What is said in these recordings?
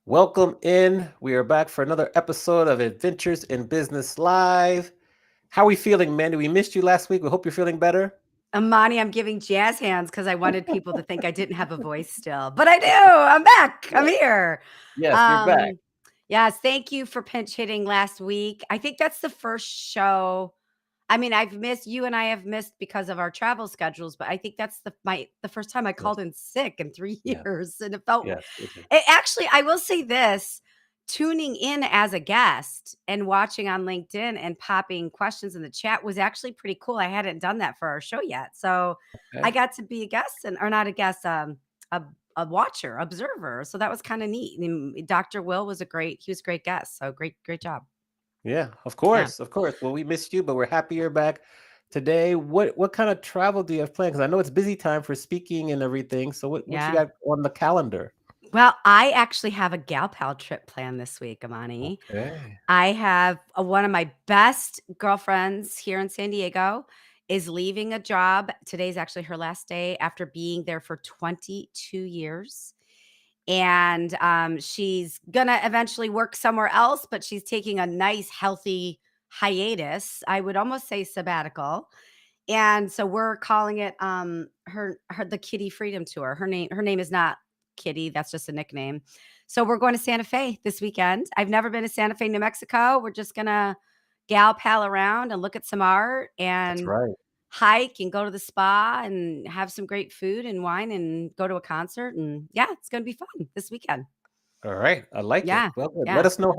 Welcome in. We are back for another episode of Adventures in Business Live. How are we feeling, Mandy? We missed you last week. We hope you're feeling better. Amani, I'm giving jazz hands because I wanted people to think I didn't have a voice still, but I do. I'm back. I'm here. Yes, you're back. Yes, thank you for pinch hitting last week. I think that's the first show. I mean, I've missed you and I have missed because of our travel schedules, but I think that's the first time I called in sick in 3 years, and it felt. It actually, I will say this. Tuning in as a guest and watching on LinkedIn and popping questions in the chat was actually pretty cool. I hadn't done that for our show yet. So I got to be a guest or not a guest, a watcher, observer. So that was kind of neat. And Dr. Will was a great guest. So great job. Yeah, of course. Well, we missed you, but we're happy you're back today. What kind of travel do you have planned? Because I know it's busy time for speaking and everything. So what you got on the calendar? Well, I actually have a gal pal trip planned this week, Amani. Okay. I have one of my best girlfriends here in San Diego is leaving a job. Today's actually her last day after being there for 22 years. And she's going to eventually work somewhere else, but she's taking a nice, healthy hiatus. I would almost say sabbatical. And so we're calling it her the Kitty Freedom Tour. Her name is not Kitty. That's just a nickname. So we're going to Santa Fe this weekend. I've never been to Santa Fe, New Mexico. We're just going to gal pal around and look at some art and hike and go to the spa and have some great food and wine and go to a concert. And yeah, it's going to be fun this weekend. All right. I like it. Well, let us know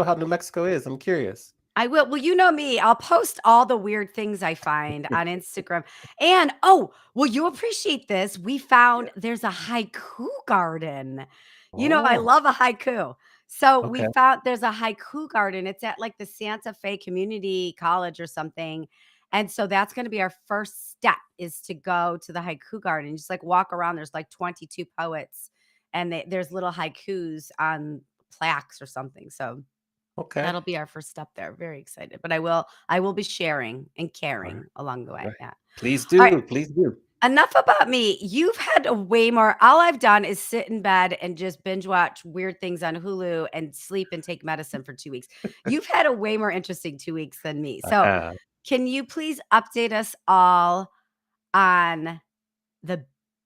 how New Mexico is. I'm curious. I will. Well, you know me. I'll post all the weird things I find on Instagram. And you appreciate this. We found there's a haiku garden. You know, I love a haiku. So we found there's a haiku garden. It's at like the Santa Fe Community College or something. And so that's going to be our first step is to go to the haiku garden. Just like walk around. There's like 22 poets and there's little haikus on plaques or something. So that'll be our first step there. Very excited. But I will be sharing and caring along the way. Right. Yeah. Please do. Please do. Enough about me. You've had a way more. All I've done is sit in bed and just binge watch weird things on Hulu and sleep and take medicine for 2 weeks. You've had a way more interesting 2 weeks than me. So can you please update us all on the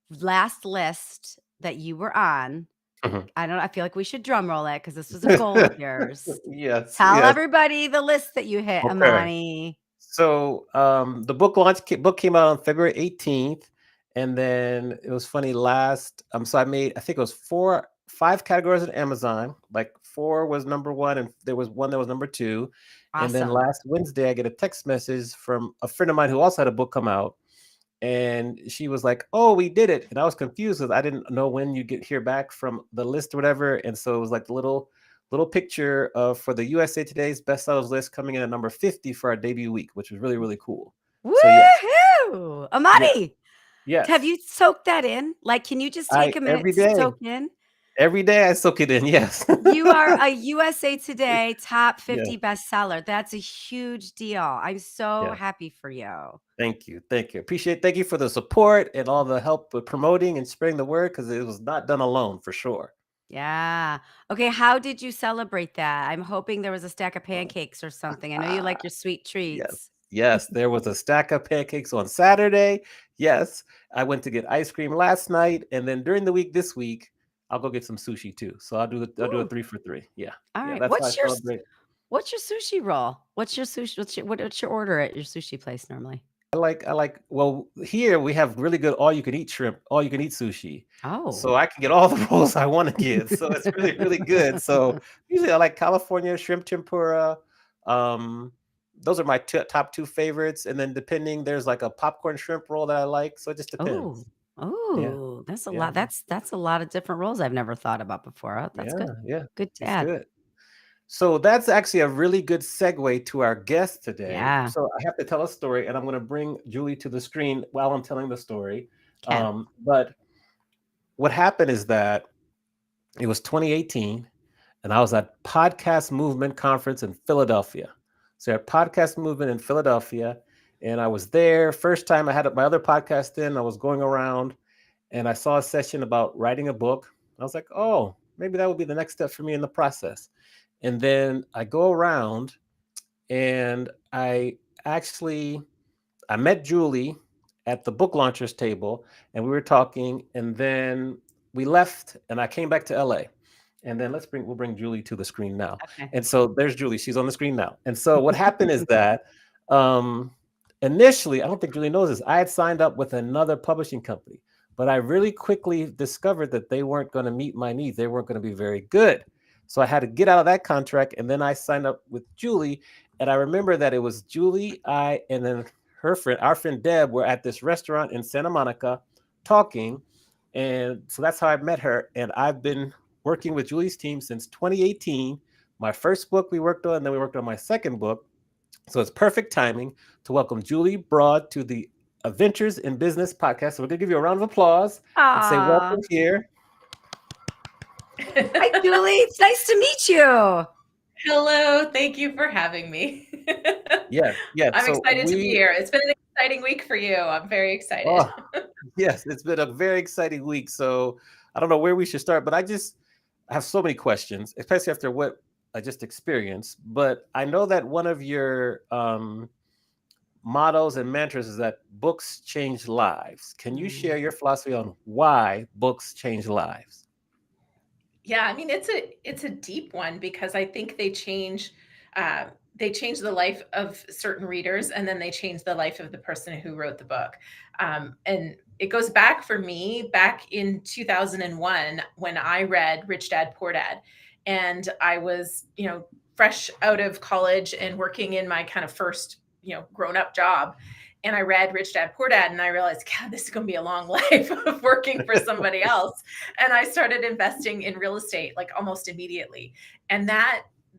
last list that you were on? I feel like we should drum roll it because this was a goal of yours. Yes. Tell everybody the list that you hit, Amani. So the book came out on February 18th. And then it was funny so I think it was 5 categories on Amazon. Like 4 was number 1 and there was 1 that was number 2. Awesome. And then last Wednesday, I get a text message from a friend of mine who also had a book come out. And she was like, "Oh, we did it." And I was confused because I didn't know when you hear back from the list or whatever. And so it was like the little little picture of for the USA Today's bestsellers list coming in at number 50 for our debut week, which was really, really cool. So yes, Woohoo! yeah, Amani, have yes. you soaked that in? Like, can you just take I a minute to soak in? every day I soak it in. Yes. You are a USA Today top Yeah, 50 bestseller. That's a huge deal. I'm so yeah. happy for you. Thank you. Thank you. Thank you for the support and all the help with promoting and spreading the word because it was not done alone for sure. Yeah. Okay, how did you celebrate that? I'm hoping there was a stack of pancakes or something. I know you Ah, like your sweet yes. treats. Yes, there was a stack of pancakes on Saturday. Yes, I went to get ice cream last night, and then during the week this week, I'll go get some sushi too. So I'll do a Ooh, 3 for 3. Yeah. all Yeah, right. that's how I celebrate. What's your sushi roll? What's your sushi what's your order at your sushi place normally? Well, here we have really good all you can eat shrimp, all you can eat sushi. Oh. So I can get all the rolls I want to get. So it's really, really good. So usually I like California shrimp tempura. Um, those are my top two favorites. And then depending, there's like a popcorn shrimp roll that I like. So it just Oh. depends. Yeah. Oh, that's a Yeah. lot. That's a lot of different roles I've never thought about before. Oh, that's Yeah. good. Yeah. Good to It's add. good. So that's actually a really good segue to our guest today. Yeah. So I have to tell a story, and I'm going to bring Julie to the screen while I'm telling the story. Okay. But what happened is that it was 2018, and I was at Podcast Movement Conference in Philadelphia. So at Podcast Movement in Philadelphia, and I was there. First time I had my other podcast in, I was going around, and I saw a session about writing a book. I was like, oh, maybe that would be the next step for me in the process. And then I go around, and actually I met Julie at the book launchers table, and we were talking, and then we left, and I came back to LA. And then we'll bring Julie to the screen now. Okay. And so there's Julie. She's on the screen now. And so what happened is that um, initially, I don't think Julie knows this. I had signed up with another publishing company, but I really quickly discovered that they weren't going to meet my needs. They weren't going to be very good. So I had to get out of that contract, and then I signed up with Julie. And I remember that it was Julie, and then our friend Deb, were at this restaurant in Santa Monica talking. And so that's how I met her. And I've been working with Julie's team since 2018. My first book we worked on, and then we worked on my second book. So it's perfect timing to welcome Julie Broad to the Adventures in Business podcast. So we're going to give you a round of applause and say Aw. welcome here. Hi, Julie. It's nice to meet you. Hello, thank you for having me. Yes, yes. I'm So excited to be here. It's been an exciting week for you. I'm very excited. oh, yes, it's been a very exciting week. So I don't know where we should start, but I have so many questions, especially after what I just experienced. But I know that one of your mottos and mantras is that books change lives. Can you Mm, share your philosophy on why books change lives? Yeah, I mean it's a deep one because I think they change the life of certain readers and then they change the life of the person who wrote the book. And it goes back for me back in 2001 when I read Rich Dad Poor Dad, and I was fresh out of college and working in my kind of first grown up job. And I read Rich Dad Poor Dad, and I realized, God, this is going to be a long life of working for somebody else. And I started investing in real estate like almost immediately. And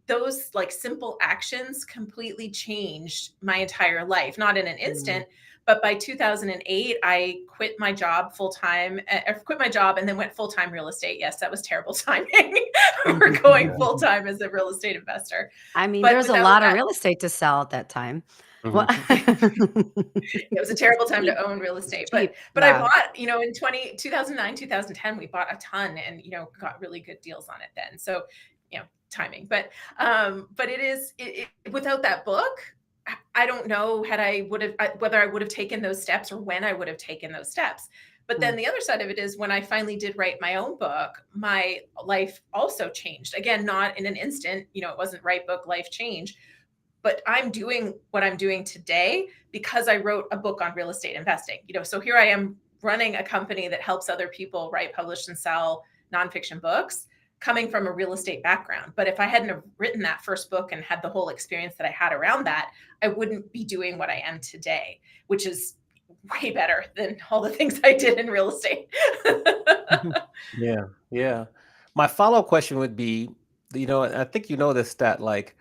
those like simple actions completely changed my entire life, not in an mm. instant, but by 2008 I quit my job full time. I quit my job and then went full time real estate. Yes, that was terrible timing for going full time as a real estate investor. I mean, But there's a without lot of that, real estate to sell at that time. Well, Mhm. it was a terrible it's time cheap. to own real It's estate. But cheap. I Yeah. bought, in 2009, 2010, we bought a ton and got really good deals on it then. So, timing. But without that book, I don't know whether I would have taken those steps or when I would have taken those steps. But then Mm, the other side of it is when I finally did write my own book, my life also changed. Again, not in an instant, it wasn't write book, life change, but I'm doing what I'm doing today because I wrote a book on real estate investing. So here I am running a company that helps other people write, publish, and sell nonfiction books coming from a real estate background. But if I hadn't have written that first book and had the whole experience that I had around that, I wouldn't be doing what I am today, which is way better than all the things I did in real estate. mhm. Yeah, yeah. My follow-up question would be I think you know this stat, like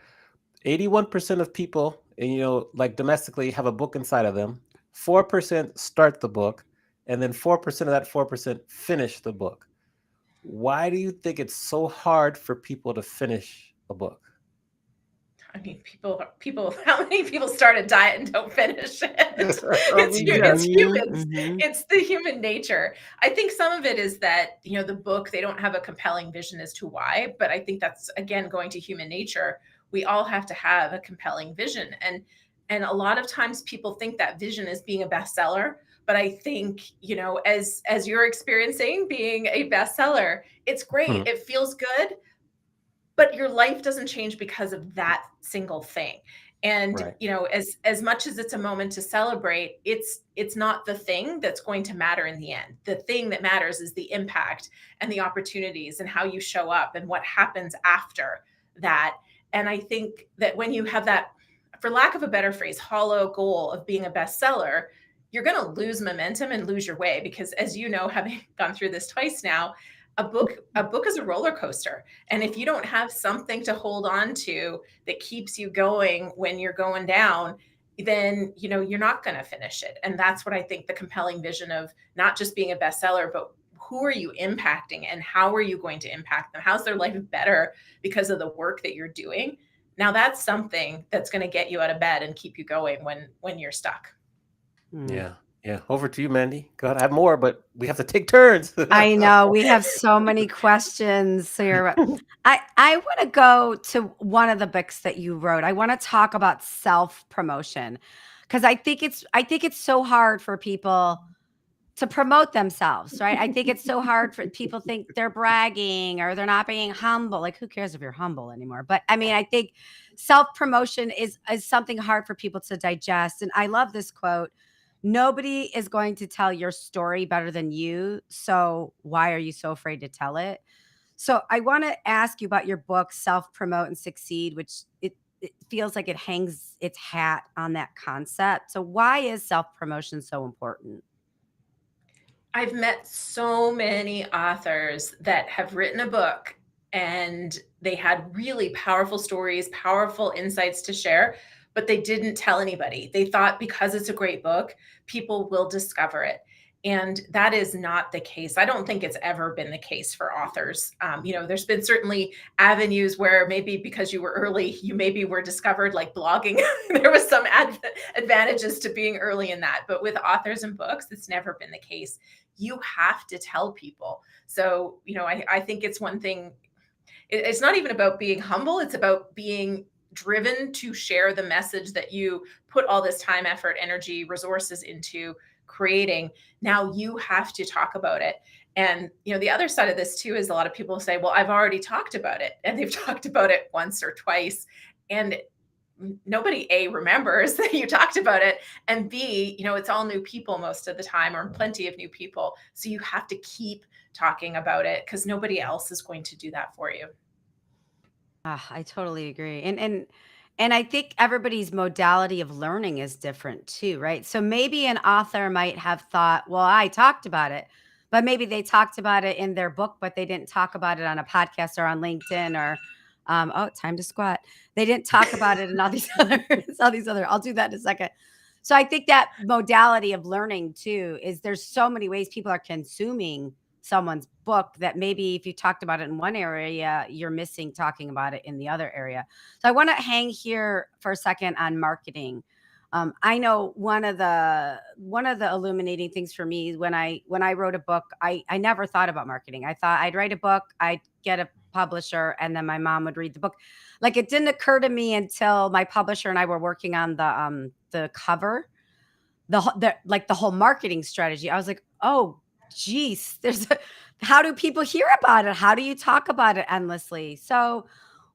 81% of people, and like domestically, have a book inside of them. 4% start the book, and then 4% of that 4% finish the book. Why do you think it's so hard for people to finish a book? I mean, people. How many people start a diet and don't finish it? I mean, yes. It's Mhm, humans. mhm. It's the human nature. I think some of it is that the book, they don't have a compelling vision as to why, but I think that's again going to human nature. We all have to have a compelling vision, and a lot of times people think that vision is being a bestseller. But I think as you're experiencing being a bestseller, it's great. Hmm. It feels good, but your life doesn't change because of that single thing. And Right. as much as it's a moment to celebrate, it's not the thing that's going to matter in the end. The thing that matters is the impact and the opportunities and how you show up and what happens after that. And I think that when you have that, for lack of a better phrase, hollow goal of being a bestseller, you're going to lose momentum and lose your way, because as you know, having gone through this twice now, a book is a roller coaster. And if you don't have something to hold on to that keeps you going when you're going down, then you're not going to finish it. And that's what I think the compelling vision of not just being a bestseller, but who are you impacting and how are you going to impact them? How's their life better because of the work that you're doing? Now that's something that's going to get you out of bed and keep you going when you're stuck. Mm. Yeah. Yeah. Over to you, Mandy. God, I have more, but we have to take turns. I know we have so many questions here. I want to go to one of the books that you wrote. I want to talk about self-promotion because I think it's so hard for people to promote themselves, right? I think it's so hard for people think they're bragging or they're not being humble. Like, who cares if you're humble anymore? But I mean, I think self-promotion is something hard for people to digest. And I love this quote. Nobody is going to tell your story better than you. So why are you so afraid to tell it? So I want to ask you about your book, Self Promote and Succeed, which it feels like it hangs its hat on that concept. So why is self promotion so important? I've met so many authors that have written a book and they had really powerful stories, powerful insights to share, but they didn't tell anybody. They thought because it's a great book, people will discover it. And that is not the case. I don't think it's ever been the case for authors. There's been certainly avenues where maybe because you were early, you maybe were discovered, like blogging. There was some advantages to being early in that. But with authors and books, it's never been the case. You have to tell people. So, I think it's one thing. It's not even about being humble. It's about being driven to share the message that you put all this time, effort, energy, resources into creating. Now you have to talk about it. And, the other side of this too is a lot of people say, well, I've already talked about it. And they've talked about it once or twice. And nobody A remembers that you talked about it, and B, it's all new people most of the time, or plenty of new people. So you have to keep talking about it because nobody else is going to do that for you. Ah, I totally agree. And I think everybody's modality of learning is different too, right? So maybe an author might have thought, well, I talked about it, but maybe they talked about it in their book, but they didn't talk about it on a podcast or on LinkedIn or oh, time to squat. They didn't talk about it in all these other, I'll do that in a second. So I think that modality of learning too is there's so many ways people are consuming someone's book that maybe if you talked about it in one area, you're missing talking about it in the other area. So I want to hang here for a second on marketing. I know one of the illuminating things for me when I wrote a book, I never thought about marketing. I thought I'd write a book, I'd get a publisher, and then my mom would read the book. Like it didn't occur to me until my publisher and I were working on the cover, the whole marketing strategy. I was like, oh, geez, how do people hear about it? How do you talk about it endlessly? So,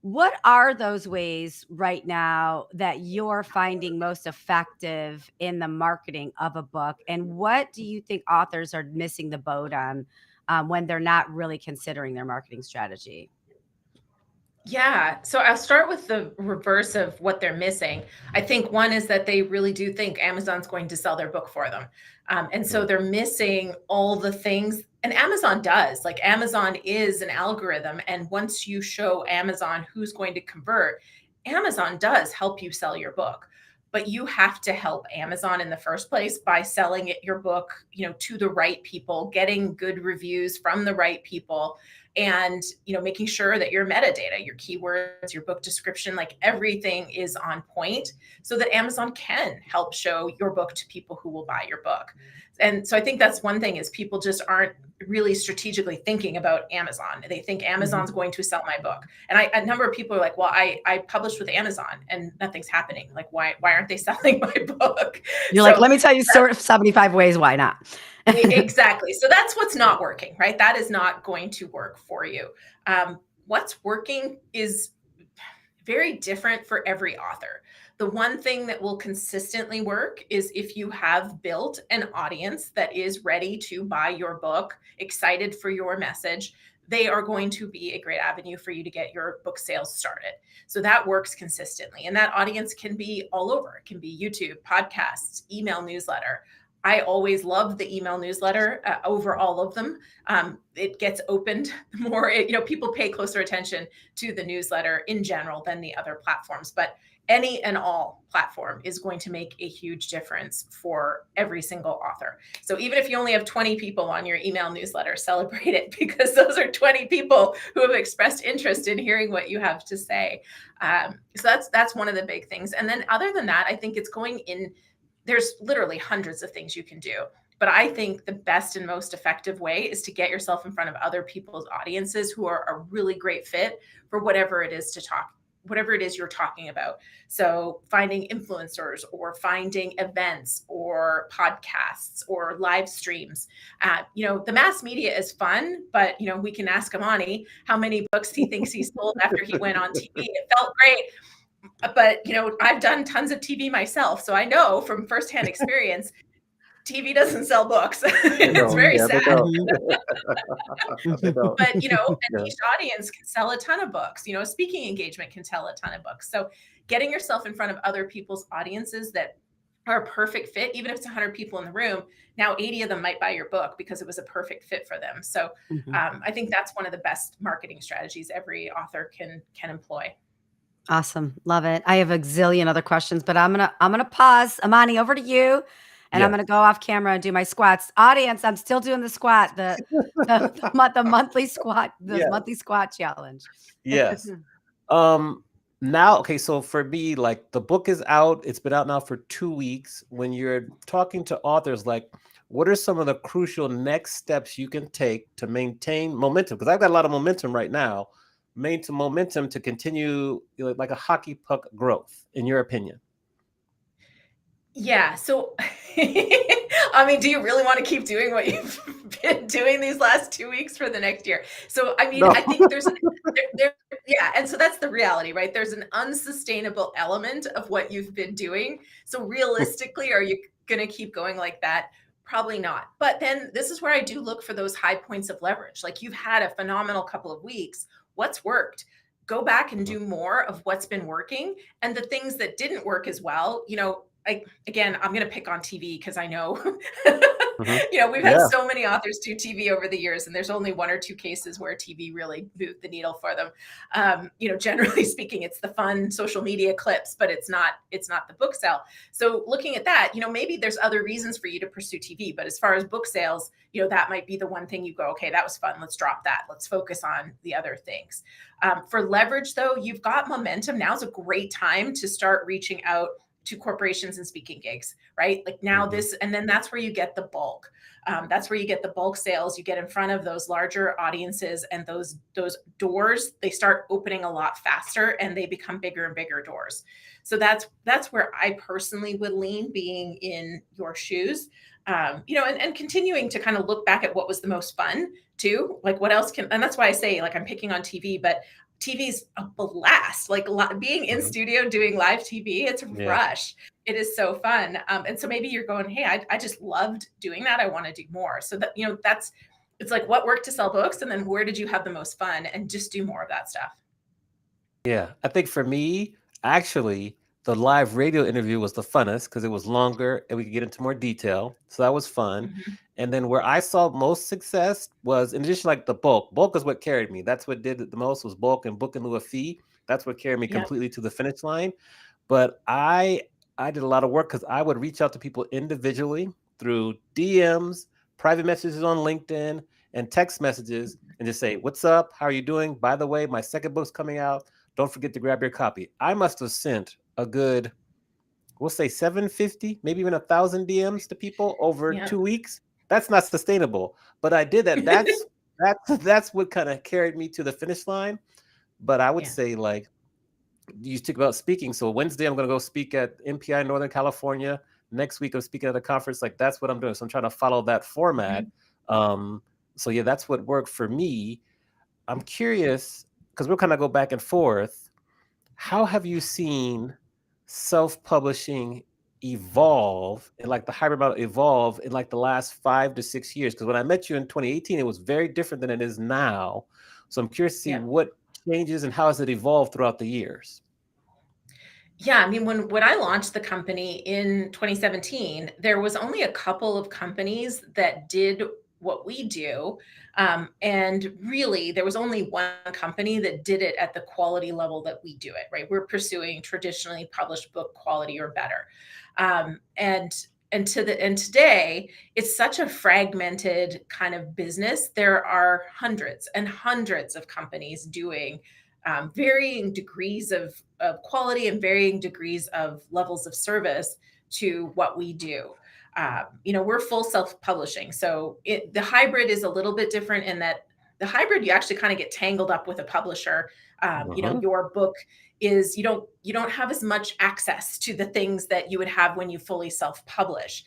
what are those ways right now that you're finding most effective in the marketing of a book? And what do you think authors are missing the boat on when they're not really considering their marketing strategy? Yeah. So I'll start with the reverse of what they're missing. I think one is that they really do think Amazon's going to sell their book for them. And so Mm. they're missing all the things And Amazon does. Like Amazon is an algorithm. And once you show Amazon who's going to convert, Amazon does help you sell your book. But you have to help Amazon in the first place by selling it, your book, to the right people, getting good reviews from the right people, and making sure that your metadata, your keywords, your book description, like everything is on point so that Amazon can help show your book to people who will buy your book. And so I think that's one thing, is people just aren't really strategically thinking about Amazon. They think Amazon's going to sell my book. And a number of people are like, well, I published with Amazon and nothing's happening. Like, why aren't they selling my book? You're like, let me tell you 75 ways why not. Exactly. So that's what's not working, right? That is not going to work for you. What's working is very different for every author. The one thing that will consistently work is if you have built an audience that is ready to buy your book, excited for your message, they are going to be a great avenue for you to get your book sales started. So that works consistently. And that audience can be all over. It can be YouTube, podcasts, email newsletter. I always love the email newsletter over all of them. It gets opened more. People pay closer attention to the newsletter in general than the other platforms. But any and all platform is going to make a huge difference for every single author. So even if you only have 20 people on your email newsletter, celebrate it, because those are 20 people who have expressed interest in hearing what you have to say. So that's one of the big things. And then other than that, I think it's going in. There's literally hundreds of things you can do. But I think the best and most effective way is to get yourself in front of other people's audiences who are a really great fit for whatever it is you're talking about. So finding influencers, or finding events, or podcasts, or live streams. The mass media is fun, but we can ask Amani how many books he thinks he sold after he went on TV. It felt great. But, I've done tons of TV myself, so I know from firsthand experience, TV doesn't sell books. It's very sad. But, a niche audience can sell a ton of books. A speaking engagement can sell a ton of books. So getting yourself in front of other people's audiences that are a perfect fit, even if it's 100 people in the room, now 80 of them might buy your book because it was a perfect fit for them. So I think that's one of the best marketing strategies every author can employ. Awesome. Love it. I have a zillion other questions, but I'm gonna pause. Amani, over to you. And I'm gonna go off camera and do my squats. Audience, I'm still doing the squat, the monthly squat, monthly squat challenge. Yes. Now, okay, so for me, like, the book is out. It's been out now for 2 weeks. When you're talking to authors, like, what are some of the crucial next steps you can take to maintain momentum? Because I've got a lot of momentum right now. Maintain momentum to continue, like a hockey puck growth, in your opinion? Yeah. So, I mean, do you really want to keep doing what you've been doing these last 2 weeks for the next year? So, I mean, No. I think yeah. And so that's the reality, right? There's an unsustainable element of what you've been doing. So realistically, are you going to keep going like that? Probably not. But then this is where I do look for those high points of leverage. Like, you've had a phenomenal couple of weeks. What's worked? Go back and do more of what's been working, and the things that didn't work as well. Again, I'm going to pick on TV because I know, we've had so many authors do TV over the years, and there's only 1 or 2 cases where TV really moved the needle for them. Generally speaking, it's the fun social media clips, but it's not the book sale. So looking at that, maybe there's other reasons for you to pursue TV, but as far as book sales, that might be the one thing you go, okay, that was fun. Let's drop that. Let's focus on the other things. For leverage though, you've got momentum. Now's a great time to start reaching out to corporations and speaking gigs, right? Like now and then that's where you get the bulk. That's where you get the bulk sales. You get in front of those larger audiences, and those doors, they start opening a lot faster, and they become bigger and bigger doors. So that's where I personally would lean, being in your shoes, and continuing to kind of look back at what was the most fun too. Like, what else and that's why I say, like, I'm picking on TV, but TV's a blast. Like, being in studio doing live TV, it's a rush. It is so fun. And so maybe you're going, hey, I just loved doing that. I want to do more. So that, it's like, what worked to sell books, and then where did you have the most fun, and just do more of that stuff. Yeah, I think for me, actually, the live radio interview was the funnest because it was longer and we could get into more detail. So that was fun. Mhm. And then where I saw most success was in addition like the bulk. Bulk is what carried me. That's what did it the most was bulk and book in lieu of fee. That's what carried me Yeah. completely to the finish line. But I did a lot of work because I would reach out to people individually through DMs, private messages on LinkedIn, and text messages and just say, "What's up? How are you doing? By the way, my second book's coming out. Don't forget to grab your copy." I must have sent a good, we'll say 750, maybe even 1,000 DMs to people over Yeah. 2 weeks. That's not sustainable. But I did that. That's what kind of carried me to the finish line. But I would Yeah. say like you speak about speaking. So Wednesday, I'm going to go speak at MPI Northern California. Next week, I'm speaking at a conference. Like that's what I'm doing. So I'm trying to follow that format. Mhm. So yeah, that's what worked for me. I'm curious because we'll kind of go back and forth. How have you seen self-publishing evolve and like the hybrid model evolve in like the last 5 to 6 years? Because when I met you in 2018, it was very different than it is now. So I'm curious to see Yeah. what changes and how has it evolved throughout the years. Yeah, I mean, when I launched the company in 2017, there was only a couple of companies that did what we do, and really, there was only one company that did it at the quality level that we do it. Right, we're pursuing traditionally published book quality or better, and today it's such a fragmented kind of business. There are hundreds and hundreds of companies doing varying degrees of quality and varying degrees of levels of service to what we do. We're full self-publishing, so the hybrid is a little bit different in that the hybrid you actually kind of get tangled up with a publisher. Uh-huh. Your book is you don't have as much access to the things that you would have when you fully self-publish.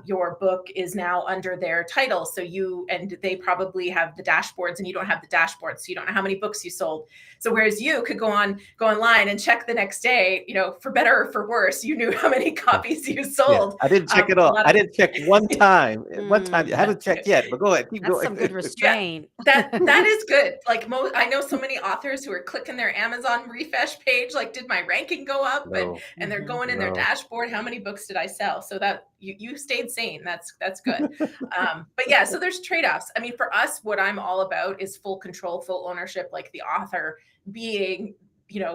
Your book is now under their title, so they probably have the dashboards and you don't have the dashboards, so you don't know how many books you sold. So whereas you could go online and check the next day, for better or for worse, you knew how many Yeah. copies you Yeah. sold. I didn't check it A all. lot I of didn't check one time. One time. I Mm, haven't that's checked good. yet, but go ahead. Keep that's going. some good Yeah, restraint. that is good. Like I know so many authors who are clicking their Amazon refresh page, like, did my ranking go up? And No, and they're Mhm. going in their no. dashboard, how many books did I sell? So that you stayed sane. That's good. But yeah, so there's trade-offs. I mean, for us, what I'm all about is full control, full ownership, like the author being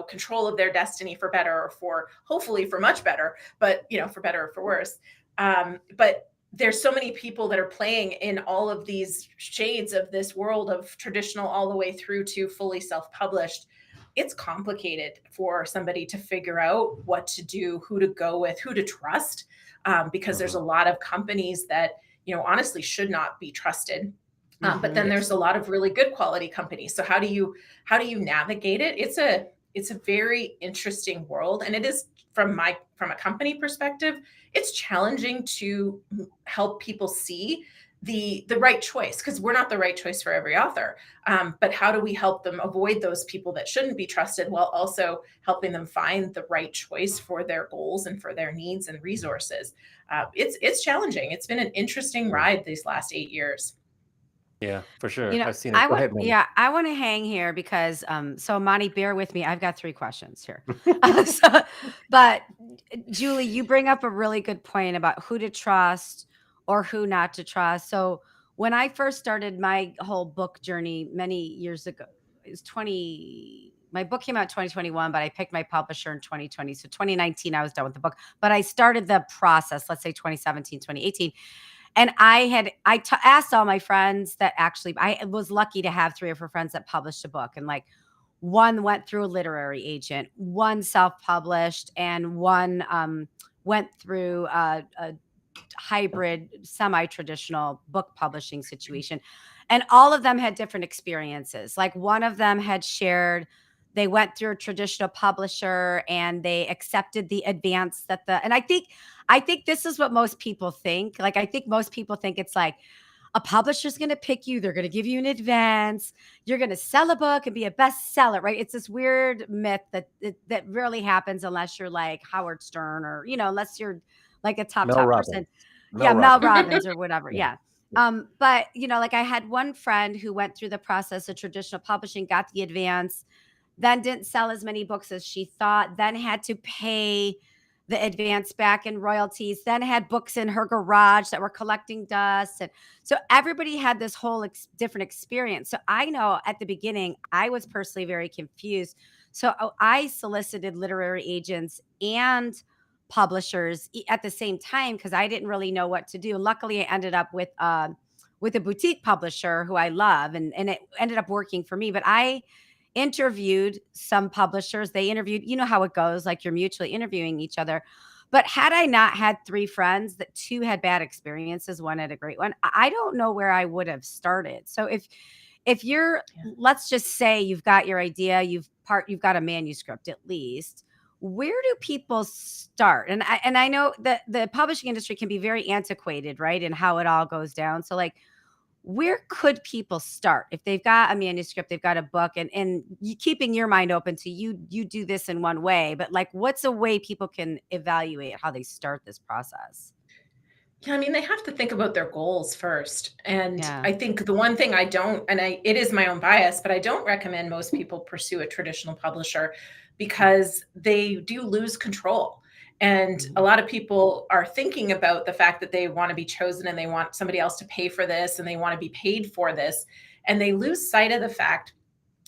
control of their destiny for better or for hopefully for much better, but for better or for worse. But there's so many people that are playing in all of these shades of this world of traditional all the way through to fully self-published. It's complicated for somebody to figure out what to do, who to go with, who to trust, because there's Mhm. a lot of companies that honestly should not be trusted. But then Mhm. there's Yes. a lot of really good quality companies. So how do you navigate it? It's a very interesting world, and it is from a company perspective, it's challenging to help people see the right choice, because we're not the right choice for every author. But how do we help them avoid those people that shouldn't be trusted while also helping them find the right choice for their goals and for their needs and resources? It's challenging. It's been an interesting Yeah. ride these last 8 years. Yeah, for sure. You know, I've seen it. I Go want ahead, man. yeah, I want to hang here because so Monty, bear with me. I've got 3 questions here. So, but Julie, you bring up a really good point about who to trust or who not to trust. So, when I first started my whole book journey many years ago, it was 20 my book came out 2021, but I picked my publisher in 2020. So 2019 I was done with the book, but I started the process, let's say 2017, 2018. And asked all my friends that actually I was lucky to have 3 or 4 friends that published a book, and like one went through a literary agent, one self-published, and one went through a hybrid, semi-traditional book publishing situation. And all of them had different experiences. Like one of them had shared they went through a traditional publisher and they accepted the advance that the and I think this is what most people think. Like I think most people think it's like a publisher's going to pick you, they're going to give you an advance, you're going to sell a book and be a bestseller, right? It's this weird myth that rarely happens unless you're like Howard Stern or unless you're like a top Mel top person. Robbins. Mel Yeah, Mel Robbins. Robbins or whatever. Yeah. Yeah. Yeah. But like I had one friend who went through the process of traditional publishing, got the advance, then didn't sell as many books as she thought, then had to pay the advance back in royalties, then had books in her garage that were collecting dust. And so everybody had this whole different experience. So I know at the beginning, I was personally very confused. So I solicited literary agents and publishers at the same time because I didn't really know what to do. Luckily, I ended up with a boutique publisher who I love, and it ended up working for me. But I interviewed some publishers. They interviewed, you know how it goes, like you're mutually interviewing each other. But had I not had three friends that two had bad experiences, one had a great one, I don't know where I would have started. So if you're, Yeah. let's just say you've got your idea, you've got a manuscript at least. Where do people start? And I know that the publishing industry can be very antiquated, right? And how it all goes down. So like, where could people start if they've got a manuscript, they've got a book, and you keeping your mind open to you do this in one way, but like, what's a way people can evaluate how they start this process? Yeah, I mean, they have to think about their goals first. And Yeah. I think the one thing I don't, and it is my own bias, but I don't recommend most people pursue a traditional publisher because they do lose control. And a Mhm. lot of people are thinking about the fact that they want to be chosen and they want somebody else to pay for this and they want to be paid for this. And they lose sight of the fact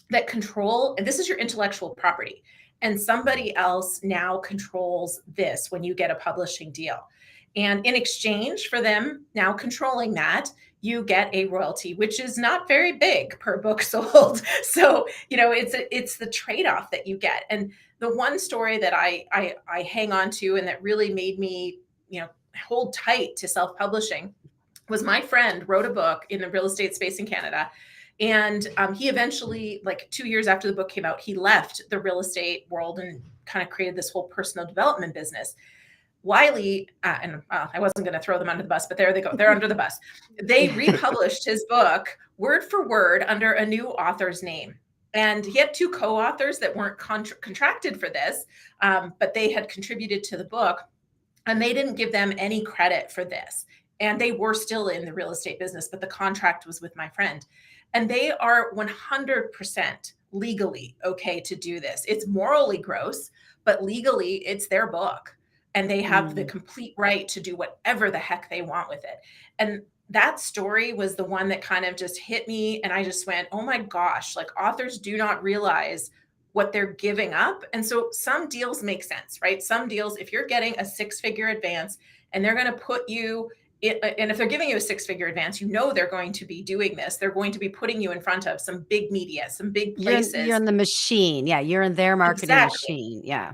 that control, and this is your intellectual property, and somebody else now controls this when you get a publishing deal. And in exchange for them now controlling that, you get a royalty, which is not very big per book sold. So, it's the trade-off that you get. And the one story that I hang on to and that really made me, hold tight to self-publishing was my friend wrote a book in the real estate space in Canada. And he eventually, like 2 years after the book came out, he left the real estate world and kind of created this whole personal development business. Wiley, and I wasn't going to throw them under the bus, but there they go. They're under the bus. They republished his book word for word under a new author's name. And he had two co-authors that weren't contracted for this, but they had contributed to the book, and they didn't give them any credit for this. And they were still in the real estate business, but the contract was with my friend. And they are 100% legally okay to do this. It's morally gross, but legally it's their book. And they have the Mm. complete right to do whatever the heck they want with it. And that story was the one that kind of just hit me. And I just went, oh my gosh, like authors do not realize what they're giving up. And so some deals make sense, right? Some deals, if you're getting a six-figure advance and they're going to put you and if they're giving you a six-figure advance, they're going to be doing this. They're going to be putting you in front of some big media, some big You're places. in the machine. Yeah, you're in their marketing Exactly. machine. Yeah.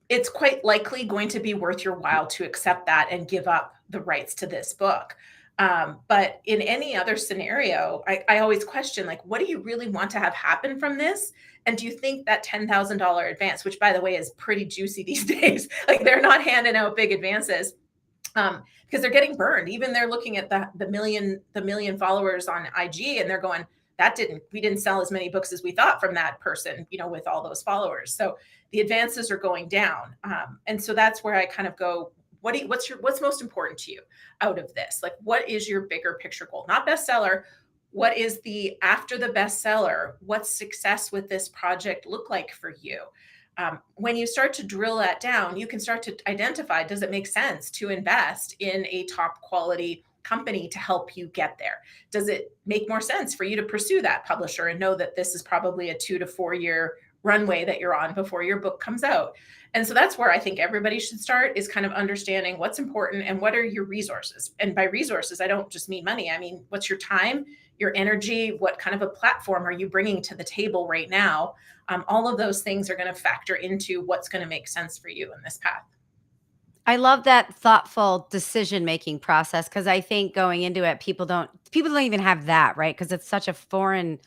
It's quite likely going to be worth your while to accept that and give up the rights to this book. But in any other scenario, I always question, like, what do you really want to have happen from this? And do you think that $10,000 advance, which by the way is pretty juicy these days, like they're not handing out big advances, because they're getting burned. Even they're looking at the million followers on IG, and they're going, we didn't sell as many books as we thought from that person, with all those followers. So the advances are going down, and so that's where I kind of go, what's most important to you out of this? Like, what is your bigger picture goal? Not bestseller. What is the after the bestseller? What's success with this project look like for you? When you start to drill that down, you can start to identify, does it make sense to invest in a top quality company to help you get there? Does it make more sense for you to pursue that publisher and know that this is probably a 2 to 4 year runway that you're on before your book comes out? And so that's where I think everybody should start, is kind of understanding what's important and what are your resources. And by resources, I don't just mean money. I mean, what's your time, your energy? What kind of a platform are you bringing to the table right now? All of those things are going to factor into what's going to make sense for you in this path. I love that thoughtful decision-making process because I think going into it, people don't even have that, right? Because it's such a foreign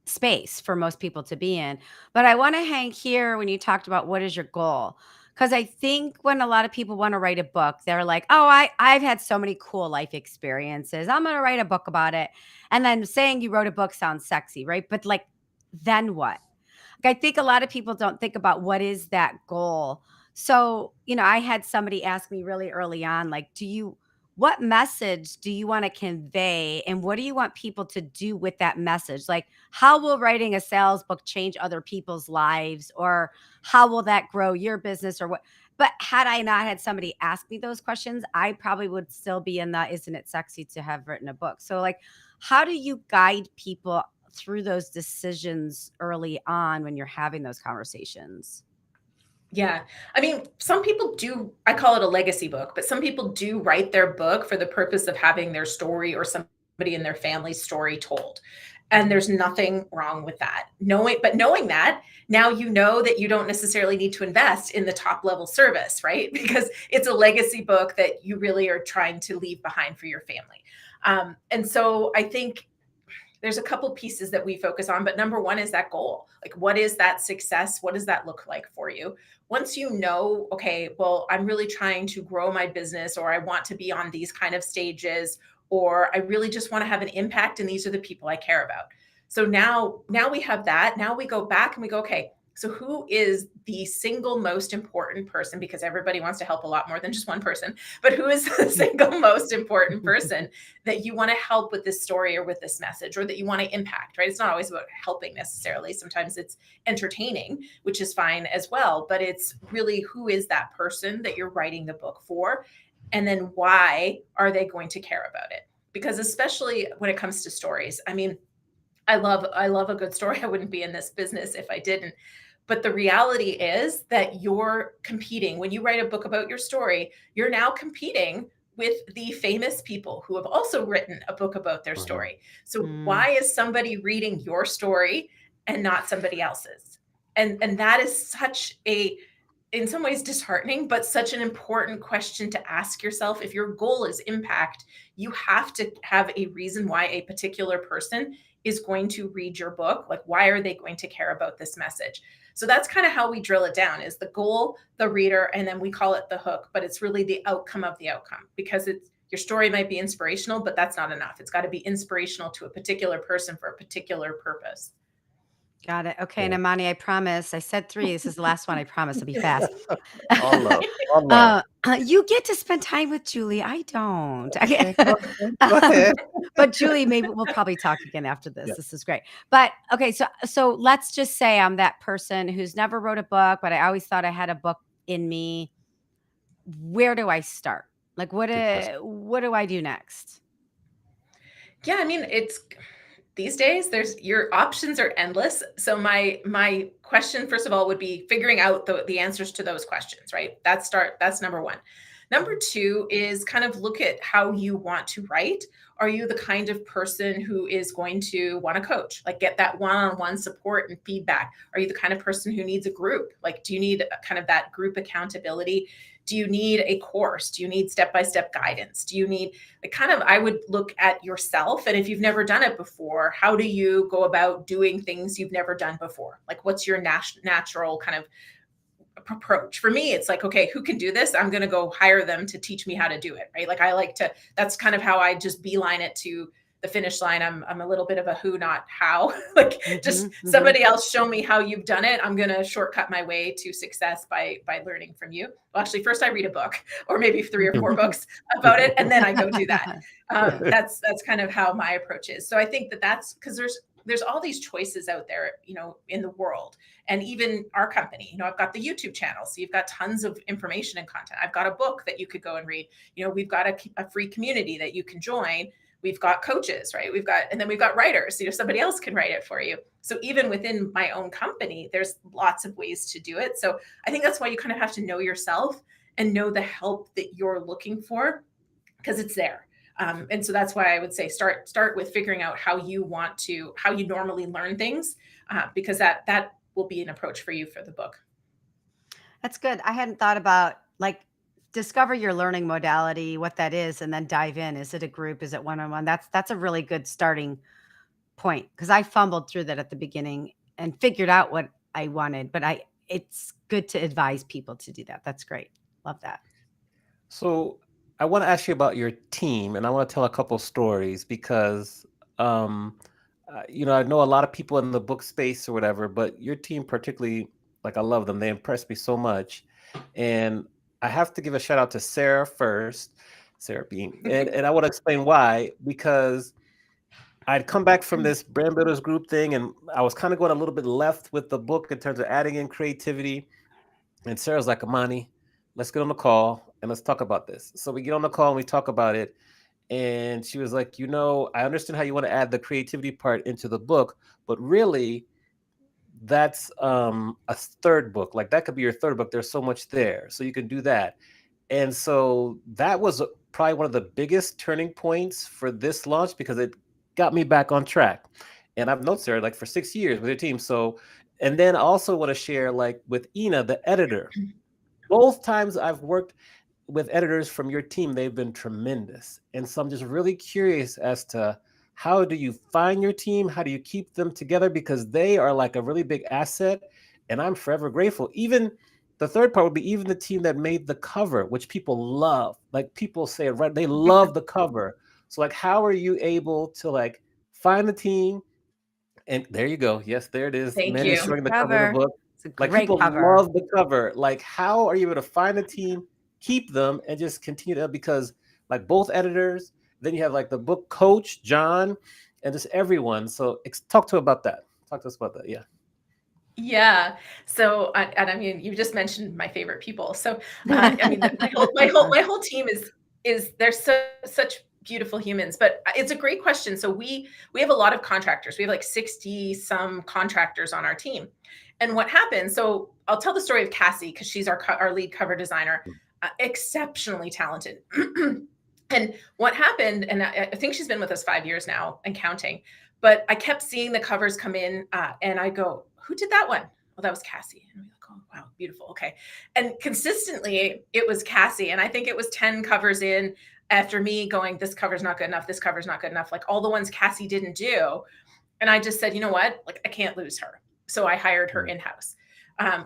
space for most people to be in. But I want to hang here when you talked about what is your goal? Because I think when a lot of people want to write a book, they're like, oh, I've had so many cool life experiences. I'm going to write a book about it. And then saying you wrote a book sounds sexy, right? But like, then what? Like, I think a lot of people don't think about what is that goal. So, I had somebody ask me really early on, like, what message do you want to convey, and what do you want people to do with that message? Like, how will writing a sales book change other people's lives, or how will that grow your business, or what? But had I not had somebody ask me those questions, I probably would still be in the isn't it sexy to have written a book. So like, how do you guide people through those decisions early on when you're having those conversations? Yeah. I mean, some people do, I call it a legacy book, but some people do write their book for the purpose of having their story or somebody in their family's story told. And Mhm. there's nothing wrong with that. Knowing that, now you know that you don't necessarily need to invest in the top level service, right? Because it's a legacy book that you really are trying to leave behind for your family. And so I think there's a couple pieces that we focus on, but number one is that goal. Like, what is that success? What does that look like for you? Once you know, okay, well, I'm really trying to grow my business, or I want to be on these kind of stages, or I really just want to have an impact, and these are the people I care about. So now we have that. Now we go back and we go, okay, so who is the single most important person? Because everybody wants to help a lot more than just one person, but who is the single most important person that you want to help with this story or with this message, or that you want to impact, right? It's not always about helping necessarily. Sometimes it's entertaining, which is fine as well, but it's really who is that person that you're writing the book for? And then why are they going to care about it? Because especially when it comes to stories, I mean, I love a good story. I wouldn't be in this business if I didn't. But the reality is that you're competing. When you write a book about your story, you're now competing with the famous people who have also written a book about their Mhm. story. So Mm. why is somebody reading your story and not somebody else's? And that is such a, in some ways, disheartening, but such an important question to ask yourself. If your goal is impact, you have to have a reason why a particular person is going to read your book. Like, why are they going to care about this message? So that's kind of how we drill it down: is the goal, the reader, and then we call it the hook, but it's really the outcome of the outcome. Because it's, your story might be inspirational, but that's not enough. It's got to be inspirational to a particular person for a particular purpose. Got it. Okay, and Yeah. Amani, I promise. I said 3. This is the last one. I promise. I'll be fast. All love, all love. You get to spend time with Julie. I don't. Okay. Okay, go ahead. Go ahead. But Julie, maybe we'll probably talk again after this. Yeah. This is great. But okay, so let's just say I'm that person who's never wrote a book, but I always thought I had a book in me. Where do I start? Like, Good question. what do I do next? Yeah, I mean, it's, these days there's, your options are endless. So my question, first of all, would be figuring out the answers to those questions, right? That's number one. Number two is kind of look at how you want to write. Are you the kind of person who is going to want to coach, like get that one-on-one support and feedback? Are you the kind of person who needs a group? Like, do you need kind of that group accountability? Do you need a course? Do you need step-by-step guidance? Do you need, like, kind of, I would look at yourself, and if you've never done it before, how do you go about doing things you've never done before? Like, what's your natural kind of approach? For me, it's like, okay, who can do this? I'm going to go hire them to teach me how to do it, right? Like, I like to, that's kind of how I just beeline it to the finish line. I'm a little bit of a who, not how. Like, just Mhm, mhm. somebody else show me how you've done it. I'm going to shortcut my way to success by learning from you. Well, actually, first I read a book, or maybe 3 or 4 books about it, and then I go do that. That's kind of how my approach is. So I think that that's because there's all these choices out there, in the world, and even our company. I've got the YouTube channel, so you've got tons of information and content. I've got a book that you could go and read. We've got a free community that you can join. We've got coaches, right? And then we've got writers. Somebody else can write it for you. So even within my own company, there's lots of ways to do it. So I think that's why you kind of have to know yourself and know the help that you're looking for, because it's there. And so that's why I would say start with figuring out how you normally learn things, because that will be an approach for you for the book. That's good. I hadn't thought about like discover your learning modality, what that is, and then dive in. Is it a group? Is it one-on-one? That's a really good starting point because I fumbled through that at the beginning and figured out what I wanted. But it's good to advise people to do that. That's great. Love that. So I want to ask you about your team, and I want to tell a couple stories because, um, I know a lot of people in the book space or whatever, but your team particularly, like I love them. They impressed me so much, and I have to give a shout out to Sarah first Sarah Bean. And I want to explain why, because I'd come back from this brand builders group thing, and I was kind of going a little bit left with the book in terms of adding in creativity. And Sarah's like, Amani, let's get on the call and let's talk about this. So we get on the call and we talk about it. And she was like, I understand how you want to add the creativity part into the book, but really, that's a third book. Like that could be your third book. There's so much there, so you can do that. And so that was probably one of the biggest turning points for this launch because it got me back on track. And I've known Sarah like for 6 years with her team. So, and then I also want to share like with Ina, the editor. Both times I've worked with editors from your team, they've been tremendous. And so I'm just really curious as to how do you find your team? How do you keep them together? Because they are like a really big asset. And I'm forever grateful. Even the third part would be even the team that made the cover, which people love. Like people say it right, they love the cover. So like, how are you able to like find the team? And there you go. Yes, there it is. Thank Manny you. showing the cover of the Cover. book. It's a Like great people cover. love the cover. Like, how are you able to find the team, keep them, and just continue to because like both editors, then you have like the book coach, John, and just everyone. So talk to about that. Talk to us about that. Yeah. Yeah. So, and I mean, you just mentioned my favorite people. So, I mean, my whole team is they're such beautiful humans. But it's a great question. So we have a lot of contractors. We have like 60 some contractors on our team. And what happened? So I'll tell the story of Cassie because she's our lead cover designer, exceptionally talented. And what happened? And I think she's been with us 5 years now and counting. But I kept seeing the covers come in, and I go, who did that one? Well, that was Cassie. And I'm like, oh, wow, beautiful. Okay. And consistently, it was Cassie. And I think it was 10 covers in after me going, this cover's not good enough. This cover's not good enough. Like all the ones Cassie didn't do. And I just said, you know what? Like, I can't lose her. So I hired her in-house.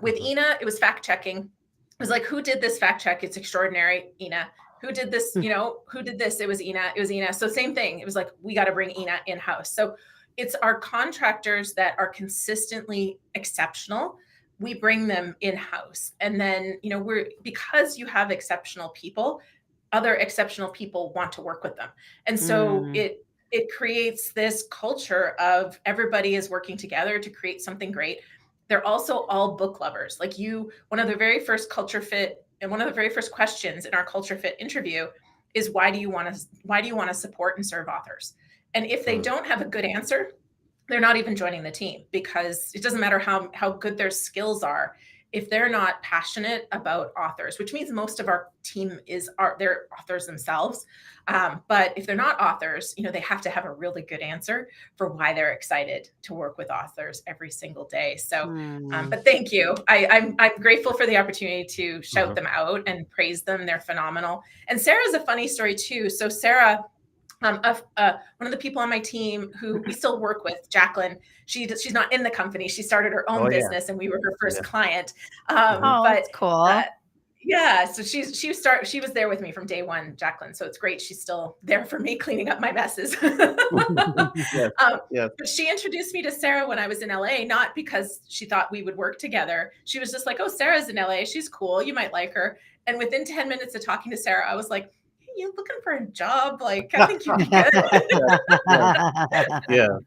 With Ina, it was fact checking. It was like, who did this fact check? It's extraordinary. Ina. Who did this? Who did this? It was Ina. It was Ina. So same thing. It was like, we got to bring Ina in-house. So it's our contractors that are consistently exceptional. We bring them in-house. And then, because you have exceptional people, other exceptional people want to work with them. And so it creates this culture of everybody is working together to create something great. They're also all book lovers. Like one of the very first culture fit and one of the very first questions in our culture fit interview is why do you want to support and serve authors? And if they don't have a good answer, they're not even joining the team because it doesn't matter how good their skills are. If they're not passionate about authors, which means most of our team they're authors themselves. But if they're not authors, they have to have a really good answer for why they're excited to work with authors every single day. So, but thank you. I'm grateful for the opportunity to shout them out and praise them. They're phenomenal. And Sarah's a funny story too. So Sarah, one of the people on my team who we still work with, Jacqueline, she's not in the company. She started her own business and we were her first client. Oh, But that's cool. yeah, so she was there with me from day one, Jacqueline. So it's great. She's still there for me cleaning up my messes. Yes. But she introduced me to Sarah when I was in LA, not because she thought we would work together. She was just like, oh, Sarah's in LA. She's cool. You might like her. And within 10 minutes of talking to Sarah, I was like, hey, you looking for a job? Like, I think you'd be good. Yeah.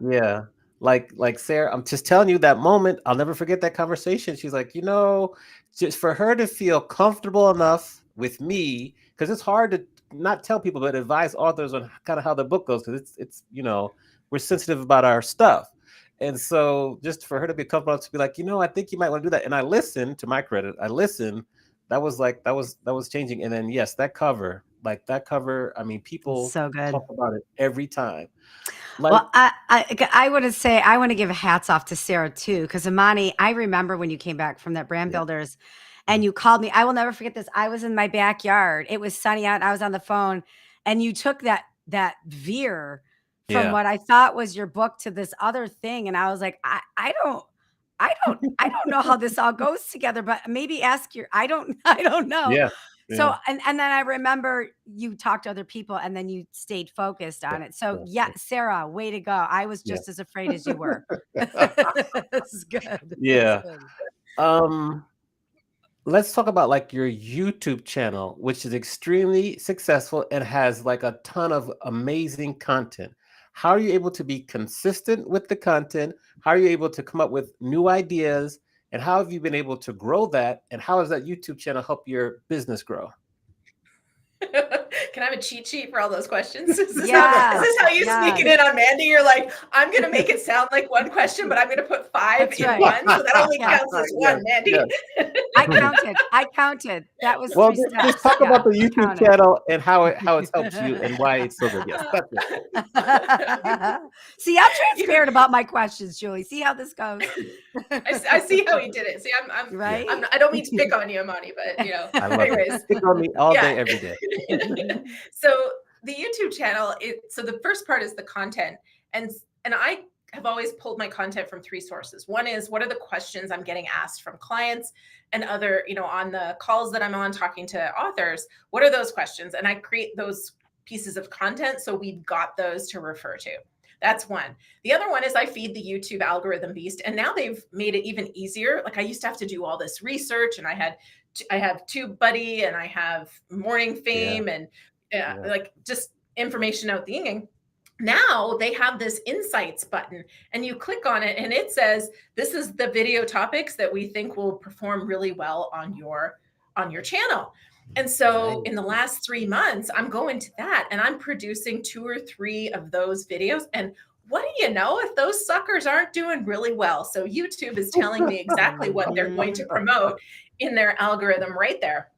Yeah. Like Sarah, I'm just telling you that moment. I'll never forget that conversation. She's like, just for her to feel comfortable enough with me, because it's hard to not tell people, but advise authors on kind of how the book goes, because it's we're sensitive about our stuff. And so just for her to be comfortable enough to be like, I think you might want to do that. And I listened, to my credit. I listened. That was changing. And then yes, that cover, I mean, people So good. talk about it every time. Well, I want to say I want to give hats off to Sarah too, because Amani, I remember when you came back from that brand builders, and you called me. I will never forget this. I was in my backyard. It was sunny out. And I was on the phone, and you took that veer from what I thought was your book to this other thing, and I was like, I don't know how this all goes together, but maybe ask your. I don't know. Yeah. So and then I remember you talked to other people and then you stayed focused on it. So yeah, Sarah, way to go. I was just as afraid as you were. This is good. Yeah. This is good. let's talk about like your YouTube channel, which is extremely successful and has like a ton of amazing content. How are you able to be consistent with the content? How are you able to come up with new ideas? And how have you been able to grow that? And how has that YouTube channel help your business grow? Can I have a cheat sheet for all those questions? Is Yes, this how you sneak it yes, in on Mandy? You're like, I'm gonna make it sound like one question, but I'm gonna put five that's in right. one, so that only Yes, counts as Yes, one, Mandy. yes. I counted. I counted. That was Well, three just steps. talk Yeah, about the I YouTube counted. channel and how it's helped you and why it's so good. Yes, that's it. See, I'm You know, transparent about my questions, Julie. See how this goes. I see how he did it. See, Yeah, Right? I don't mean to pick on you, Amani, but I love it. anyways, Pick on me all yeah. day, every day. So the YouTube channel, so the first part is the content, and I have always pulled my content from three sources. One is, what are the questions I'm getting asked from clients and other, on the calls that I'm on talking to authors, what are those questions? And I create those pieces of content so we've got those to refer to. That's one. The other one is I feed the YouTube algorithm beast, and now they've made it even easier. Like, I used to have to do all this research, and I have TubeBuddy, and I have Morning Yeah, Fame, and yeah. like just information out the yinging. Now they have this insights button, and you click on it and it says, this is the video topics that we think will perform really well on your channel. And so Nice. in the last 3 months, I'm going to that and I'm producing 2 or 3 of those videos. And what do you know, if those suckers aren't doing really well? So YouTube is telling me exactly what they're going to Mhm. promote in their algorithm right there.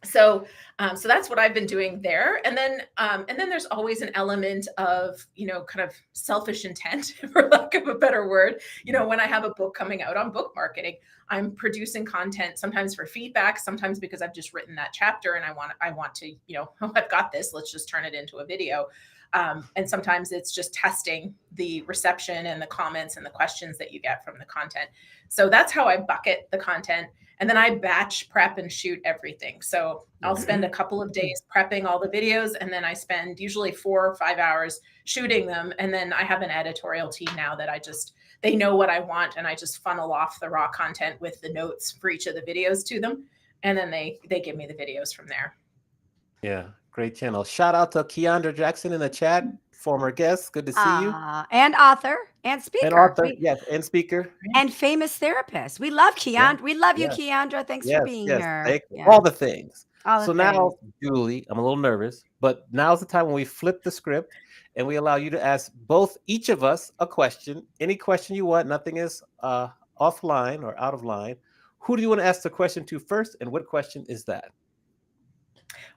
So so that's what I've been doing there. And then there's always an element of, kind of selfish intent, for lack of a better word. When I have a book coming out on book marketing, I'm producing content, sometimes for feedback, sometimes because I've just written that chapter and I want to, oh, I've got this, let's just turn it into a video. And sometimes it's just testing the reception and the comments and the questions that you get from the content. So that's how I bucket the content. And then I batch prep and shoot everything. So I'll Yeah. spend a couple of days prepping all the videos, and then I spend usually 4 or 5 hours shooting them. And then I have an editorial team now that they know what I want, and I just funnel off the raw content with the notes for each of the videos to them. And then they give me the videos from there. Yeah, great channel. Shout out to Keandra Jackson in the chat, former guest. Good to see you. And author and And speaker. author, yes, and speaker. And famous therapist. We love Yeah, Keandra. We love you, yeah, Keandra. Thanks for yes, being yes. here. Thank you. Yeah. All the things. All the So things. now, Julie, I'm a little nervous, but now's the time when we flip the script and we allow you to ask both each of us a question. Any question you want, nothing is offline or out of line. Who do you want to ask the question to first, and what question is that?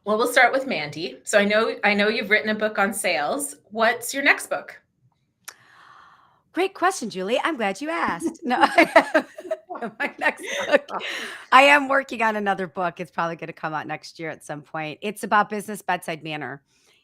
Well, we'll start with Mandy. So I know you've written a book on sales. What's your next book? Great question, Julie. I'm glad you asked. No, my next book. I am working on another book. It's probably going to come out next year at some point. It's about business bedside manner.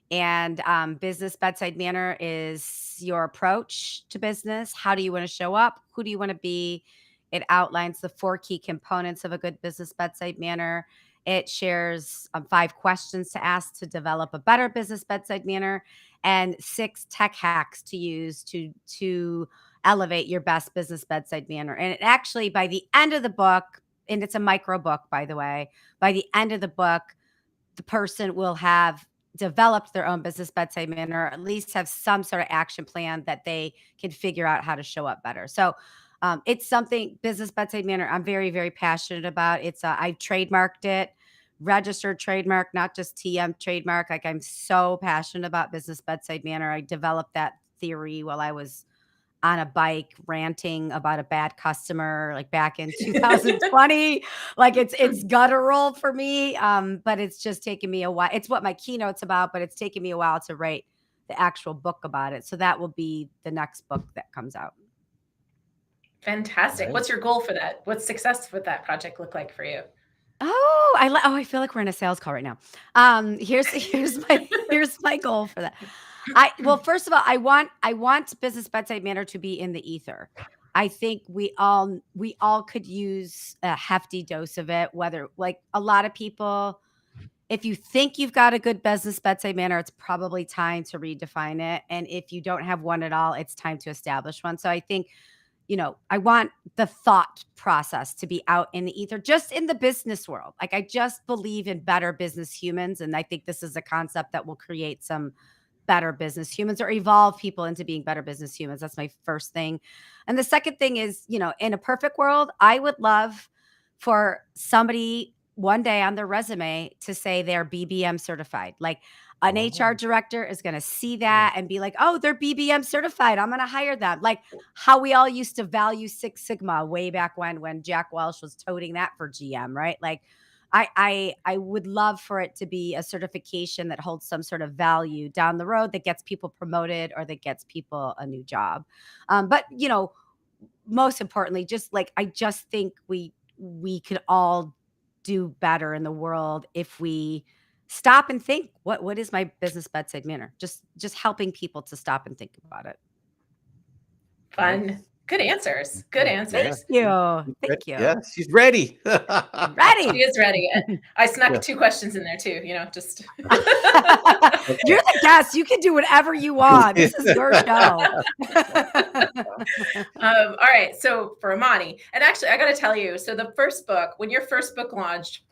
And business bedside manner is your approach to business. How do you want to show up? Who do you want to be? It outlines the 4 key components of a good business bedside manner. It shares 5 questions to ask to develop a better business bedside manner, and 6 tech hacks to use to elevate your best business bedside manner. And it actually, by the end of the book, and it's a micro book, by the way, by the end of the book, the person will have developed their own business bedside manner, or at least have some sort of action plan that they can figure out how to show up better. So it's something, business bedside manner, I'm very, very passionate about. I trademarked it, registered trademark, not just TM trademark. Like, I'm so passionate about business bedside manner. I developed that theory while I was on a bike ranting about a bad customer, like back in 2020. Like, it's guttural for me, but it's just taken me a while. It's what my keynote's about, but it's taken me a while to write the actual book about it. So that will be the next book that comes out. Fantastic. Right. What's your goal for that? What's success with that project look like for you? I feel like we're in a sales call right now. Here's my goal for that. Well, first of all, I want business bedside manner to be in the ether. I think we all could use a hefty dose of it. Whether, like, a lot of people, if you think you've got a good business bedside manner, it's probably time to redefine it. And if you don't have one at all, it's time to establish one. So I think I want the thought process to be out in the ether, just in the business world. Like, I just believe in better business humans. And I think this is a concept that will create some better business humans or evolve people into being better business humans. That's my first thing. And the second thing is, in a perfect world, I would love for somebody one day on their resume to say they're BBM certified. Like, an HR Oh, director is going to see yeah. that and be like, oh, they're BBM certified. I'm going to hire them. Like how we all used to value Six Sigma way back when Jack Welch was toting that for GM, right? Like, I would love for it to be a certification that holds some sort of value down the road that gets people promoted or that gets people a new job. But most importantly, just like I just think we could all do better in the world if we stop and think, what is my business bedside manner? Just helping people to stop and think about it. Fun. Nice. Good answers. Good Okay. Thank answers. you. She's Thank yeah, you. she's ready. She Ready. is ready. I snuck Yeah. 2 questions in there too, just You're the guest. You can do whatever you want. This is your show. All right. So for Amani, and actually, I got to tell you, so the first book, when your first book launched,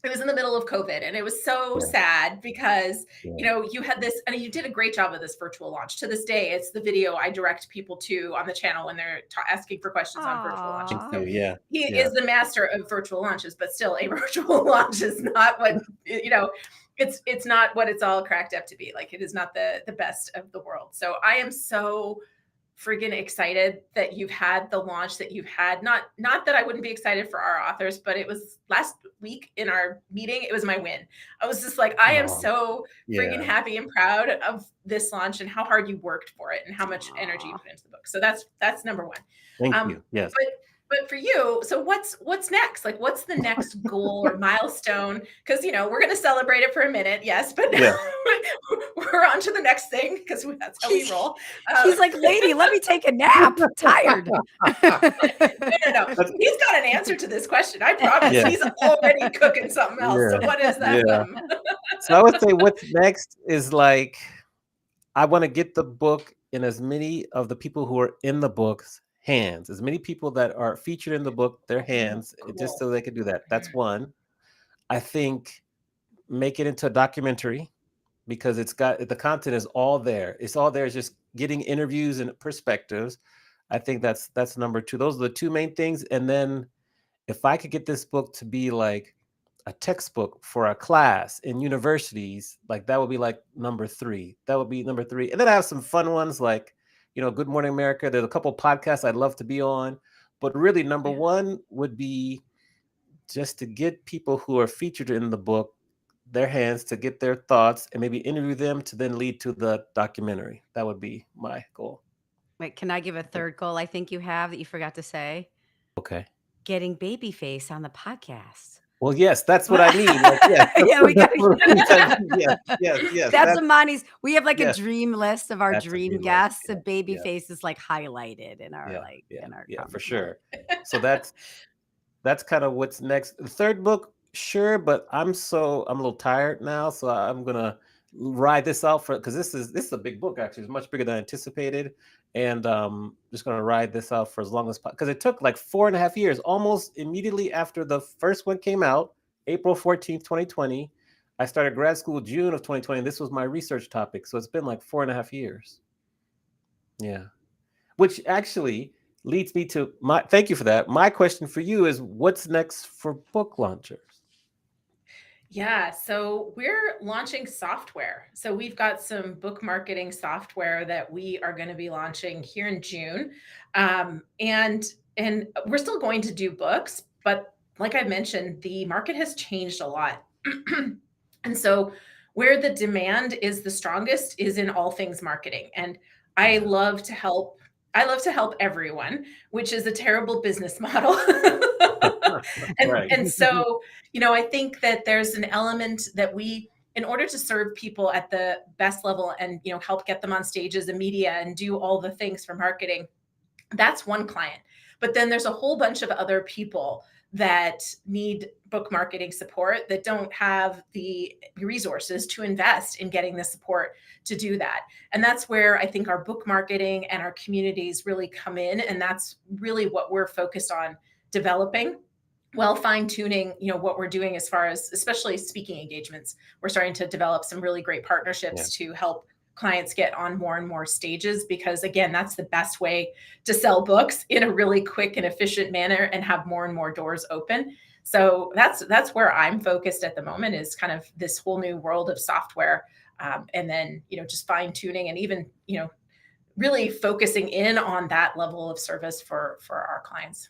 it was in the middle of COVID, and it was so Yeah. sad because Yeah. you had this, and you did a great job of this virtual launch. To this day, it's the video I direct people to on the channel when they're asking for questions on virtual launching. Aw. So Yeah. he Yeah. is the master of virtual launches, but still, a virtual launch is not what it's not what it's all cracked up to be. Like, it is not the best of the world. So I am so freaking excited that you've had the launch that you've had. Not that I wouldn't be excited for our authors, but it was last week in our meeting, it was my win. I was just like, I am Oh, so freaking yeah. happy and proud of this launch and how hard you worked for it and how much energy you Aw. put into the book. So that's number one. Thank Um, you. Yes. but for you, so what's next? Like, what's the next goal or milestone? Because we're going to celebrate it for a minute, yes, but Yeah. we're on to the next thing because that's how we He's roll. he's like, lady, let me take a nap. Tired. No. That's, He's got an answer to this question. I promise. yeah. He's already cooking something else. Yeah. So what is that Yeah. something? So I would say what's next is like I want to get the book in as many of the people who are in the book's hands, as many people that are featured in the book, their hands, just Cool. so they can do that. That's one. I think make it into a documentary because it's got the content is all there. It's all there. It's just getting interviews and perspectives. I think that's number two. Those are the two main things. And then if I could get this book to be like a textbook for a class in universities, like that would be like number three. That would be number three. And then I have some fun ones like, Good Morning America. There's a couple podcasts I'd love to be on. But really, number Yeah. one would be just to get people who are featured in the book their hands to get their thoughts and maybe interview them to then lead to the documentary. That would be my goal. Wait, can I give a third goal I think you have that you forgot to say? Okay. Getting Babyface on the podcast. Well, yes, that's what I mean. Like, yes, Yeah, we got yes. That's Amani's. We have like a yes, dream list of our that's a dream dream list. guests, and Yeah, Babyface is like highlighted in our for conversation. sure. So that's kind of what's next. The third book, sure, but I'm a little tired now, so I'm gonna ride this out because this is a big book actually. It's much bigger than I anticipated, and just gonna ride this out for as long as because it took like 4.5 years, almost immediately after the first one came out, April 14th, 2020. I started grad school June of 2020. This was my research topic, so it's been like 4.5 years. Yeah, which actually leads me to thank you for that. My question for you is what's next for book launchers? Yeah, so we're launching software. So we've got some book marketing software that we are going to be launching here in June, and we're still going to do books, but like I mentioned, the market has changed a lot, and so where the demand is the strongest is in all things marketing, and I Yeah. love to help. I love to help everyone, which is a terrible business model. and Right. and so I think that there's an element that in order to serve people at the best level and, help get them on stages and media and do all the things for marketing, that's one client. But then there's a whole bunch of other people that need book marketing support that don't have the resources to invest in getting the support to do that. And that's where I think our book marketing and our communities really come in. And that's really what we're focused on developing, well, fine tuning, what we're doing as far as especially speaking engagements. We're starting to develop some really great Yeah. partnerships to help clients get on more and more stages, because again, that's the best way to sell books in a really quick and efficient manner and have more and more doors open. So that's where I'm focused at the moment, is kind of this whole new world of software, and then just fine tuning and even really focusing in on that level of service for our clients.